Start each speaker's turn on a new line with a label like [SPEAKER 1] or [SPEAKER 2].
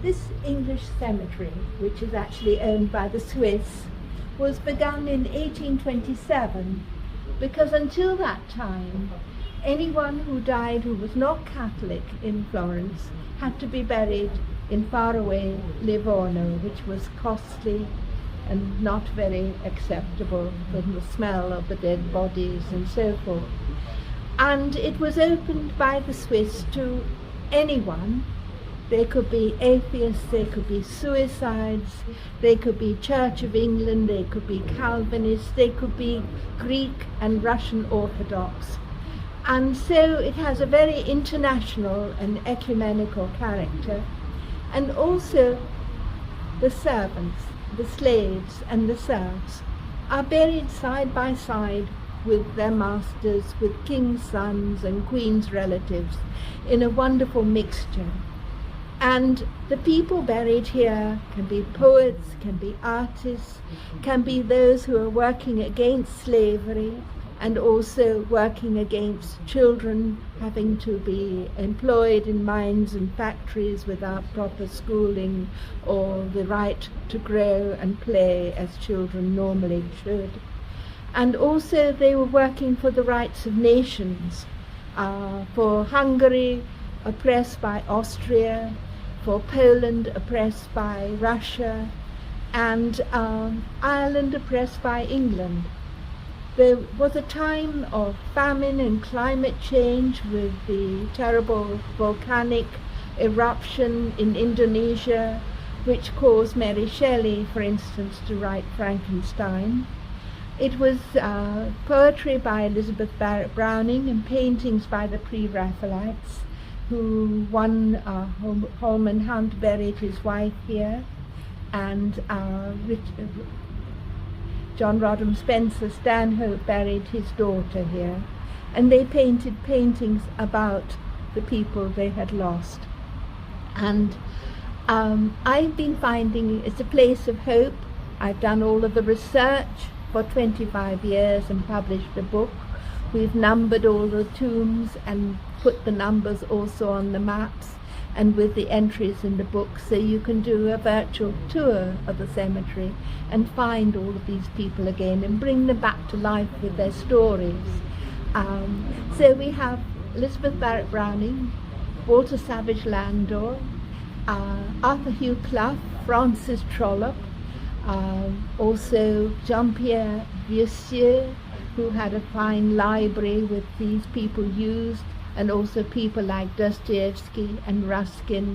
[SPEAKER 1] This English cemetery, which is actually owned by the Swiss, was begun in 1827 because until that time, anyone who died who was not Catholic in Florence had to be buried in faraway Livorno, which was costly and not very acceptable from the smell of the dead bodies and so forth. And it was opened by the Swiss to anyone. They could be atheists, they could be suicides, they could be Church of England, they could be Calvinists, they could be Greek and Russian Orthodox. And so it has a very international and ecumenical character. And also the servants, the slaves and the serfs are buried side by side with their masters, with king's sons and queen's relatives in a wonderful mixture. And the people buried here can be poets, can be artists, can be those who are working against slavery and also working against children having to be employed in mines and factories without proper schooling or the right to grow and play as children normally should. And also they were working for the rights of nations, for Hungary oppressed by Austria, for Poland oppressed by Russia, and Ireland oppressed by England. There was a time of famine and climate change with the terrible volcanic eruption in Indonesia, which caused Mary Shelley, for instance, to write Frankenstein. It was poetry by Elizabeth Barrett Browning and paintings by the Pre-Raphaelites, who Holman Hunt buried his wife here, and John Rodham Spencer Stanhope buried his daughter here, and they painted paintings about the people they had lost. And I've been finding it's a place of hope. I've done all of the research for 25 years and published a book. We've numbered all the tombs and put the numbers also on the maps and with the entries in the book, so you can do a virtual tour of the cemetery and find all of these people again and bring them back to life with their stories. So we have Elizabeth Barrett Browning, Walter Savage Landor, Arthur Hugh Clough, Francis Trollope, also Jean-Pierre Vieussieux, who had a fine library with these people used, and also people like Dostoevsky and Ruskin